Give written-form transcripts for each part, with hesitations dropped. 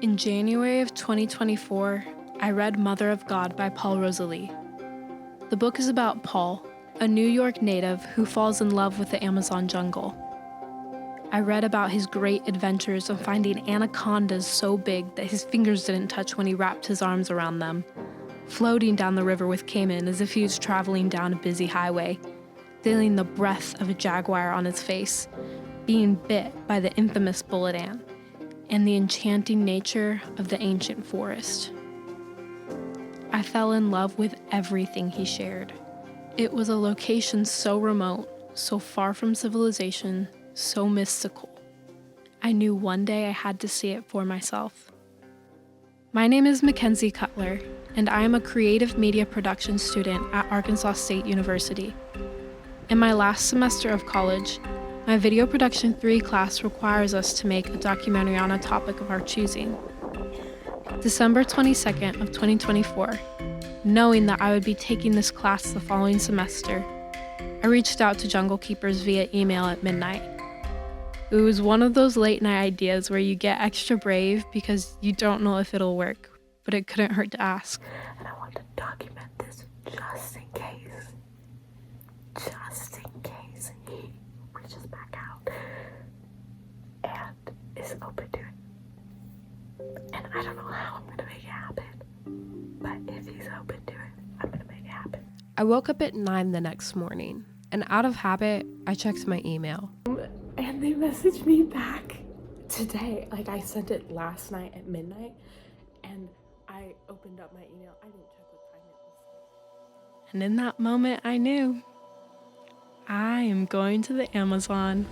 In January of 2024, I read Mother of God by Paul Rosalie. The book is about Paul, a New York native who falls in love with the Amazon jungle. I read about his great adventures of finding anacondas so big that his fingers didn't touch when he wrapped his arms around them, floating down the river with Cayman as if he was traveling down a busy highway, feeling the breath of a jaguar on his face, being bit by the infamous bullet ant, and the enchanting nature of the ancient forest. I fell in love with everything he shared. It was a location so remote, so far from civilization, so mystical. I knew one day I had to see it for myself. My name is Mackenzie Cutler, and I am a creative media production student at Arkansas State University. In my last semester of college, my Video Production 3 class requires us to make a documentary on a topic of our choosing. December 22nd of 2024, knowing that I would be taking this class the following semester, I reached out to Jungle Keepers via email at midnight. It was one of those late night ideas where you get extra brave because you don't know if it'll work, but it couldn't hurt to ask. And I want to document this just in case he reaches back out and is open to it. And I don't know how I'm going to make it happen, but if he's open to it, I'm going to make it happen. I woke up at 9 the next morning, and out of habit, I checked my email. And they messaged me back today. Like, I sent it last night at midnight, and I opened up my email. I didn't check what time it was. And in that moment, I knew I am going to the Amazon.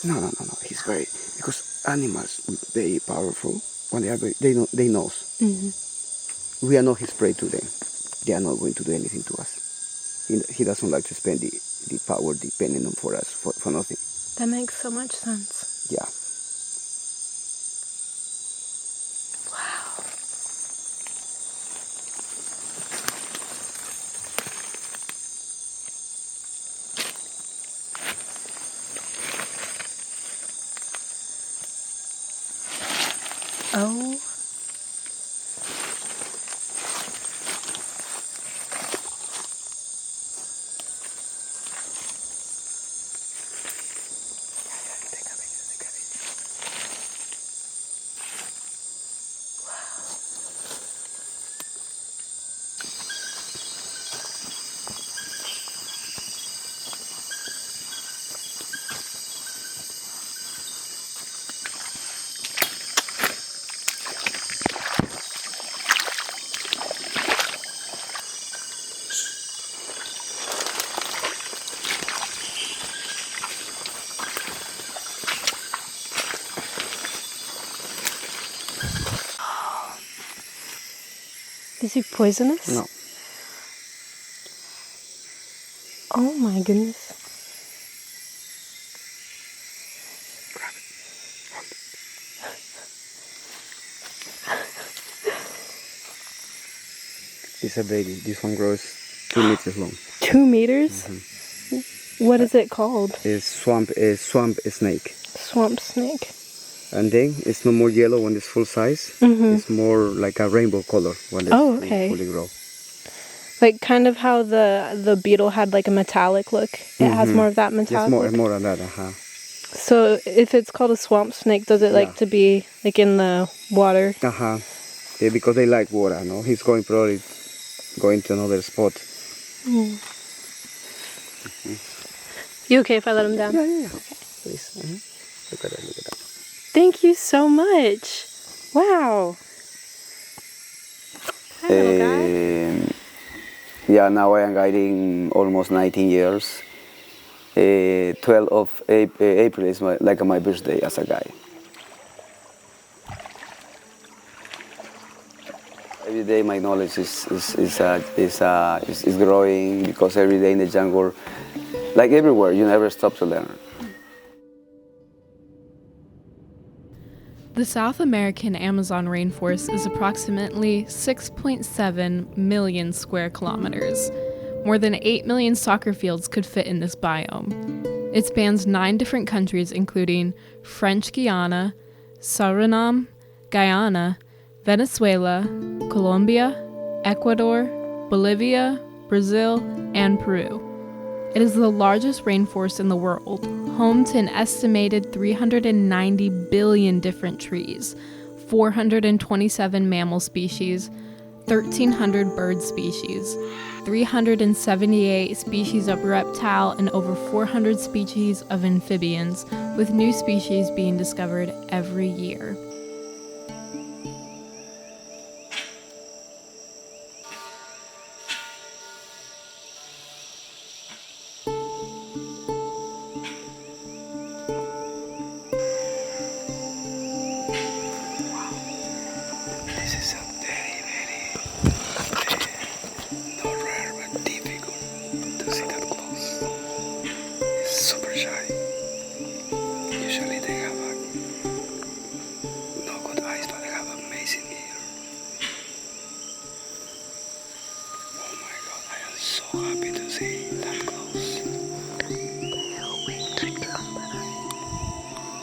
No. He's very, because animals very powerful. When they are very, they know. Mm-hmm. We are not his prey to them. They are not going to do anything to us. He doesn't like to spend the power depending on for us for nothing. That makes so much sense. Yeah. Wow. Oh. Is he poisonous? No. Oh my goodness. It's a baby. This one grows 2 meters long. 2 meters? Mm-hmm. What is it called? It's swamp snake. Swamp snake. And then it's no more yellow when it's full size. It's more like a rainbow color when it's Oh, okay. fully grown. Like kind of how the beetle had like a metallic look. It has more of that Yes, metallic look. more than that. So if it's called a swamp snake, does it like to be like in the water? Yeah, because they like water. No, he's probably going to another spot. You okay if I let him down? Yeah. Please. Look at that. Thank you so much. Wow. Hi, little guy. Yeah, now I am guiding almost 19 years. 12 of April is my birthday as a guide. Every day my knowledge is growing because every day in the jungle, like everywhere, you never stop to learn. The South American Amazon rainforest is approximately 6.7 million square kilometers. More than 8 million soccer fields could fit in this biome. It spans 9 different countries, including French Guiana, Suriname, Guyana, Venezuela, Colombia, Ecuador, Bolivia, Brazil, and Peru. It is the largest rainforest in the world, home to an estimated 390 billion different trees, 427 mammal species, 1,300 bird species, 378 species of reptile, and over 400 species of amphibians, with new species being discovered every year. This is a very, not rare but difficult to see that close. It's super shy. Usually they have no good eyes, but they have amazing ear. Oh my God, I am so happy to see that close.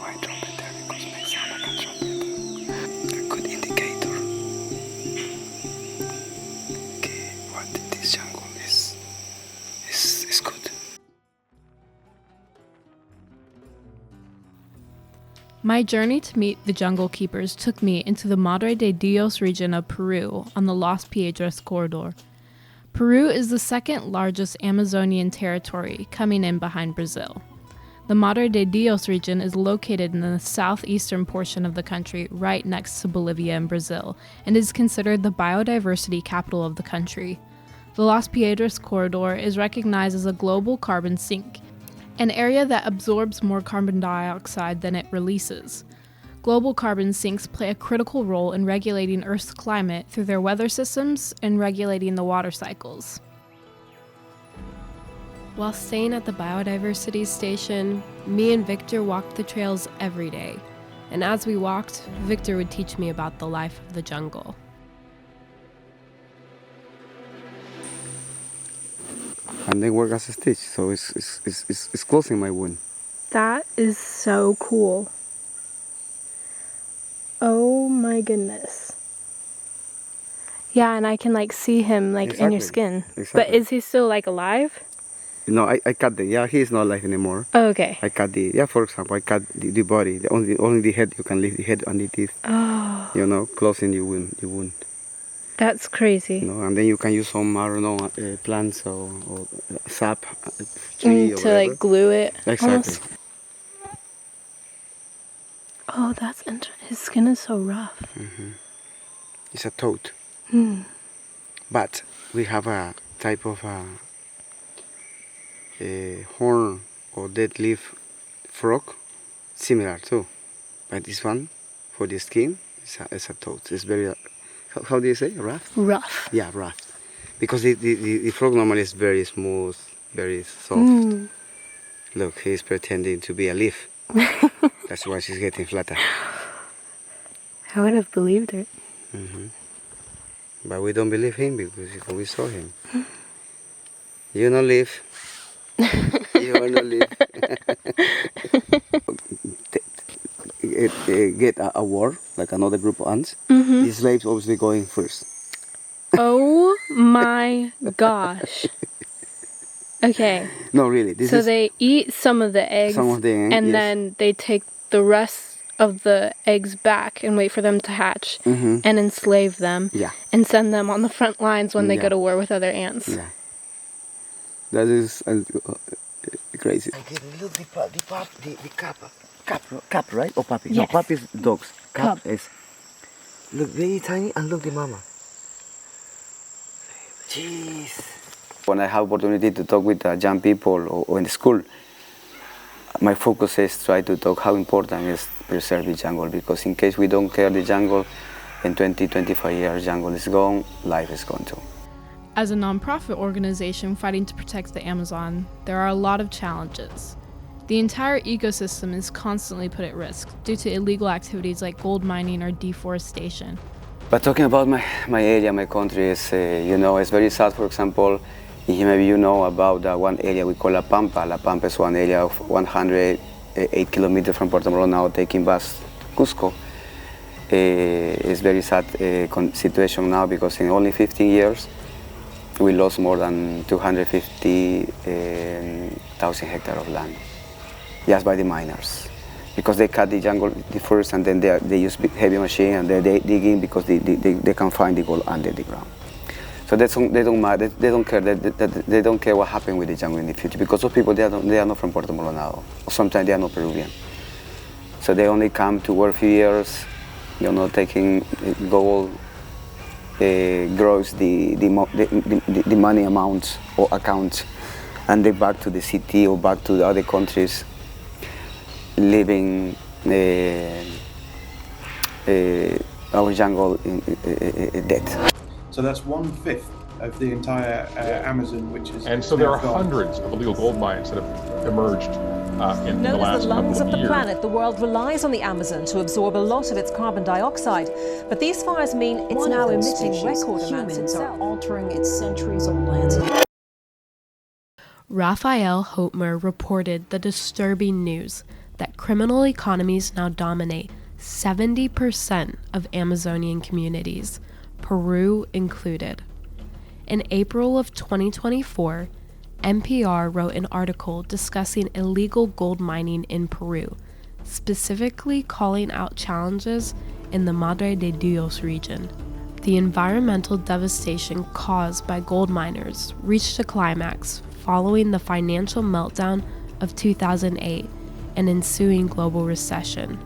Why trumpet there? Because my sound like a trumpet. A good indicator. What this jungle is good. My journey to meet the jungle keepers took me into the Madre de Dios region of Peru on the Los Piedras corridor. Peru is the second largest Amazonian territory, coming in behind Brazil. The Madre de Dios region is located in the southeastern portion of the country, right next to Bolivia and Brazil, and is considered the biodiversity capital of the country. The Los Piedras corridor is recognized as a global carbon sink, an area that absorbs more carbon dioxide than it releases. Global carbon sinks play a critical role in regulating Earth's climate through their weather systems and regulating the water cycles. While staying at the biodiversity station, me and Victor walked the trails every day. And as we walked, Victor would teach me about the life of the jungle. And then work as a stitch, so it's closing my wound. That is so cool. Oh my goodness. Yeah, and I can like see him like in your Exactly. skin. But Exactly. is he still like alive? No, I cut he is not alive anymore. Oh, okay. I cut for example, I cut the body, only the head, you can leave the head and the teeth, Oh, closing the wound. that's crazy. And then you can use some, I don't know, plants or sap, tree or To whatever. like glue it. Exactly. Almost. Oh, that's interesting. His skin is so rough. It's a toad. But we have a type of horn or dead leaf frog, similar too. But this one, for the skin, is a toad. It's very, how do you say, rough? Rough. Yeah, rough. Because the frog normally is very smooth, very soft. Look, he's pretending to be a leaf. That's why she's getting flatter. I would have believed it. But we don't believe him because we saw him. You no leaf. You are no leaf. get a war, like another group of ants, the slaves obviously going first. Oh my gosh. Okay. No, really. This So is they eat some of the eggs, some of the egg, and yes. then they take the rest of the eggs back and wait for them to hatch and enslave them Yeah. and send them on the front lines when they Yeah. go to war with other ants. Yeah. That is crazy. Look, the cap, right? Or puppy? Yes. No, puppy is dogs. Cub. Is look very tiny, and look the mama. Jeez. When I have opportunity to talk with young people or in the school, my focus is try to talk how important is preserve the jungle, because in case we don't care the jungle, in 20-25 years, jungle is gone, life is gone too. As a nonprofit organization fighting to protect the Amazon, there are a lot of challenges. The entire ecosystem is constantly put at risk due to illegal activities like gold mining or deforestation. But talking about my area, my country, is, it's very sad. For example, maybe you know about one area we call La Pampa. La Pampa is one area of 108 kilometers from Puerto Molo now, taking bus to Cusco. It's very sad situation now, because in only 15 years, we lost more than 250,000 hectares of land, just by the miners. Because they cut the jungle first, and then they use heavy machine, and they dig in because they can find the gold under the ground. So they don't matter. They don't care. They don't care what happened with the jungle in the future, because those people they are not from Puerto Molo now. Or sometimes they are not Peruvian. So they only come to work a few years, taking gold, grows the money amount or account, and they back to the city or back to the other countries, living our jungle dead. So that's 1/5 of the entire Amazon, which is. And so there are now gone. hundreds of illegal gold mines that have emerged in the Known last as the lungs couple of the years. planet, the world relies on the Amazon to absorb a lot of its carbon dioxide. But these fires mean it's One now of those emitting species, record amounts humans are itself. altering its centuries-old landscape. Raphael Hotmer reported the disturbing news that criminal economies now dominate 70% of Amazonian communities, Peru included. In April of 2024, NPR wrote an article discussing illegal gold mining in Peru, specifically calling out challenges in the Madre de Dios region. The environmental devastation caused by gold miners reached a climax following the financial meltdown of 2008 and ensuing global recession.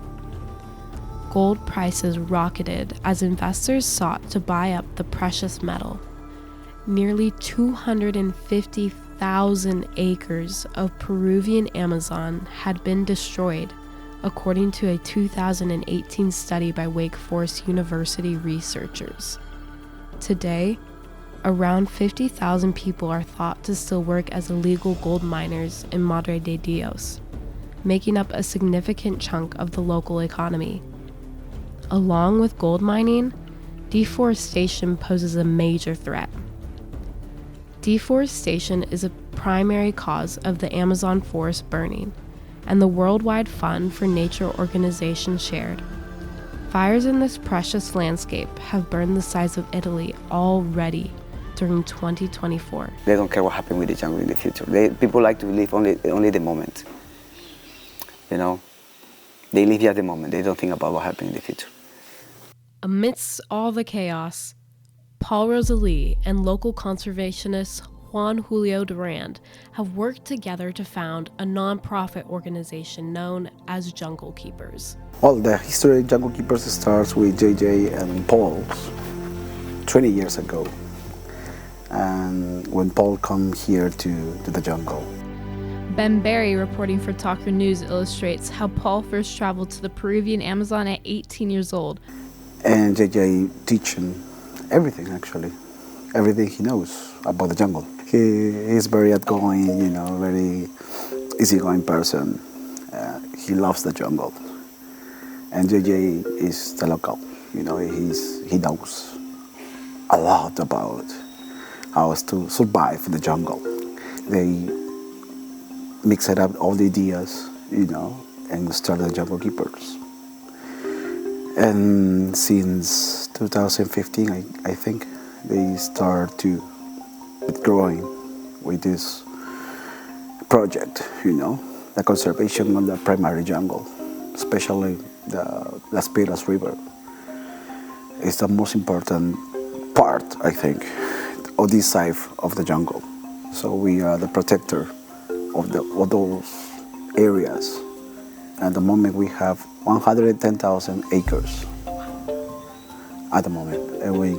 Gold prices rocketed as investors sought to buy up the precious metal. Nearly 250,000 acres of Peruvian Amazon had been destroyed, according to a 2018 study by Wake Forest University researchers. Today, around 50,000 people are thought to still work as illegal gold miners in Madre de Dios, making up a significant chunk of the local economy. Along with gold mining, deforestation poses a major threat. Deforestation is a primary cause of the Amazon forest burning, and the Worldwide Fund for Nature organization shared. Fires in this precious landscape have burned the size of Italy already during 2024. They don't care what happened with the jungle in the future. People like to live only the moment. They live at the moment. They don't think about what happened in the future. Amidst all the chaos, Paul Rosalie and local conservationist Juan Julio Durand have worked together to found a non-profit organization known as Jungle Keepers. Well, the history of Jungle Keepers starts with JJ and Paul 20 years ago, and when Paul come here to the jungle. Ben Barry, reporting for Talker News, illustrates how Paul first traveled to the Peruvian Amazon at 18 years old. And JJ teach him everything, actually. Everything he knows about the jungle. He's very outgoing, very easygoing person. He loves the jungle. And JJ is the local, he knows a lot about how to survive in the jungle. They mix it up all the ideas, and start the Jungle Keepers. And since 2015, I think, they start to with growing with this project, the conservation of the primary jungle, especially the Las Piedras River. Is the most important part, I think, of this side of the jungle. So we are the protector of those areas. At the moment, we have 110,000 acres at the moment, and we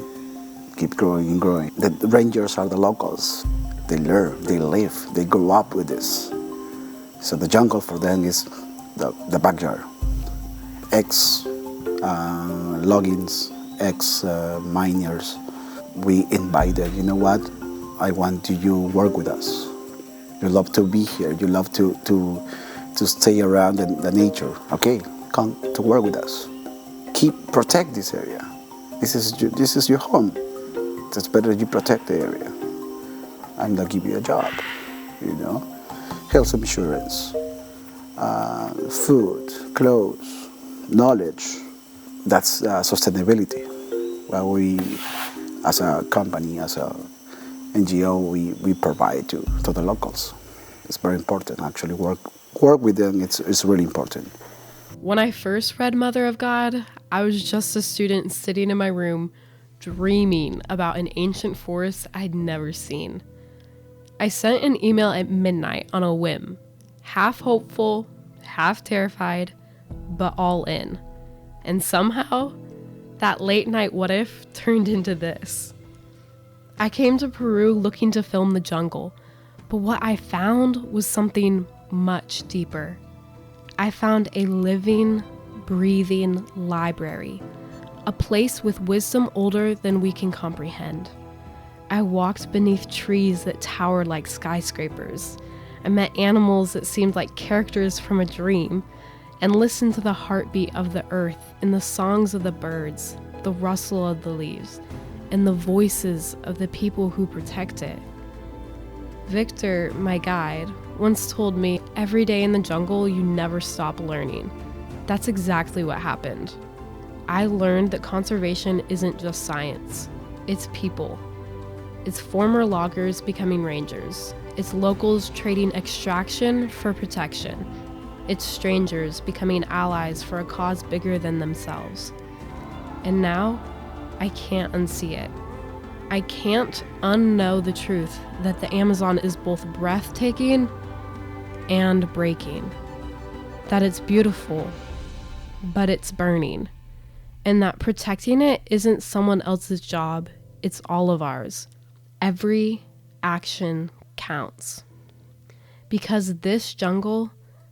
keep growing and growing. The rangers are the locals. They learn, they live, they grow up with this. So the jungle for them is the backyard. Loggings, miners. We invite them, you know what? I want you work with us. You love to be here. You love to stay around the nature. Okay, come to work with us. Protect this area. This is your home. It's better you protect the area. And they'll give you a job, health insurance, food, clothes, knowledge. That's sustainability. Well, we, as a company, as a NGO, we provide to the locals. It's very important, actually. Work with them, it's really important. When I first read Mother of God, I was just a student sitting in my room dreaming about an ancient forest I'd never seen. I sent an email at midnight on a whim, half hopeful, half terrified, but all in. And somehow, that late night what if turned into this. I came to Peru looking to film the jungle, but what I found was something much deeper. I found a living, breathing library, a place with wisdom older than we can comprehend. I walked beneath trees that towered like skyscrapers. I met animals that seemed like characters from a dream, and listened to the heartbeat of the earth and the songs of the birds, the rustle of the leaves, and the voices of the people who protect it. Victor, my guide, once told me, every day in the jungle you never stop learning. That's exactly what happened. I learned that conservation isn't just science, it's people. It's former loggers becoming rangers. It's locals trading extraction for protection. It's strangers becoming allies for a cause bigger than themselves. And now, I can't unsee it. I can't unknow the truth that the Amazon is both breathtaking and breaking. That it's beautiful, but it's burning. And that protecting it isn't someone else's job, it's all of ours. Every action counts. Because this jungle,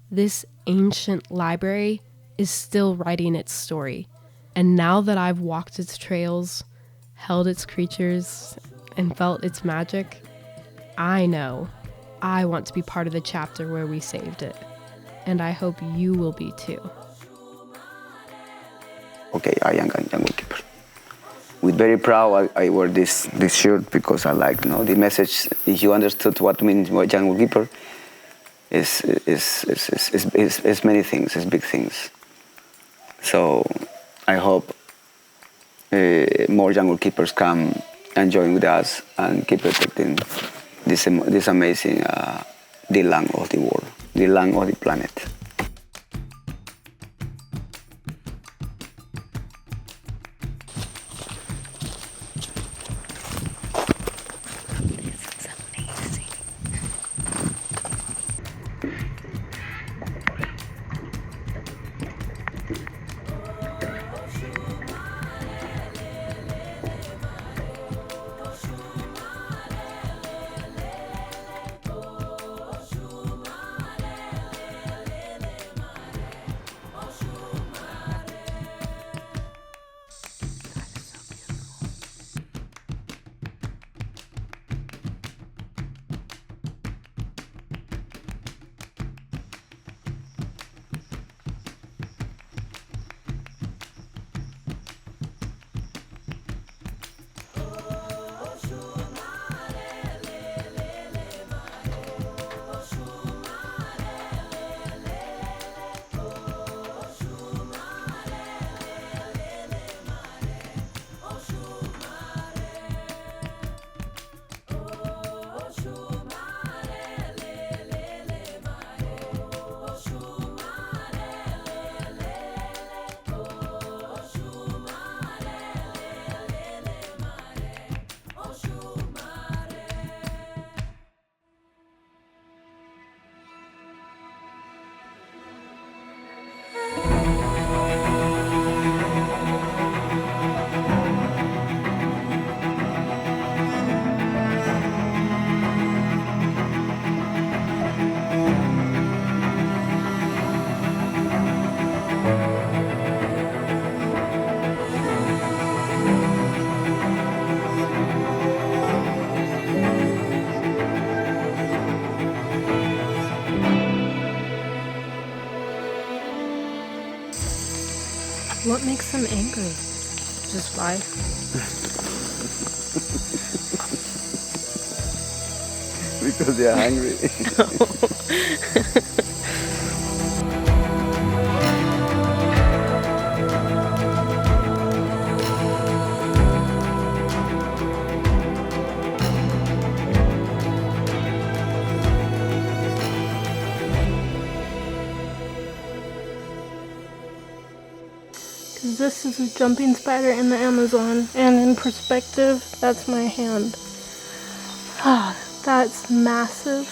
this ancient library, is still writing its story. And now that I've walked its trails, held its creatures, and felt its magic, I know I want to be part of the chapter where we saved it. And I hope you will be too. Okay, I am a jungle keeper. With very proud, I wear this shirt because I like, the message. If you understood what means jungle keeper, is many things, it's big things. So I hope more jungle keepers come and join with us and keep protecting this amazing the land of the world, the land of the planet. What makes them angry? Just why? Because they are hungry. Because this is a jumping spider in the Amazon, and in perspective, that's my hand. Ah, that's massive.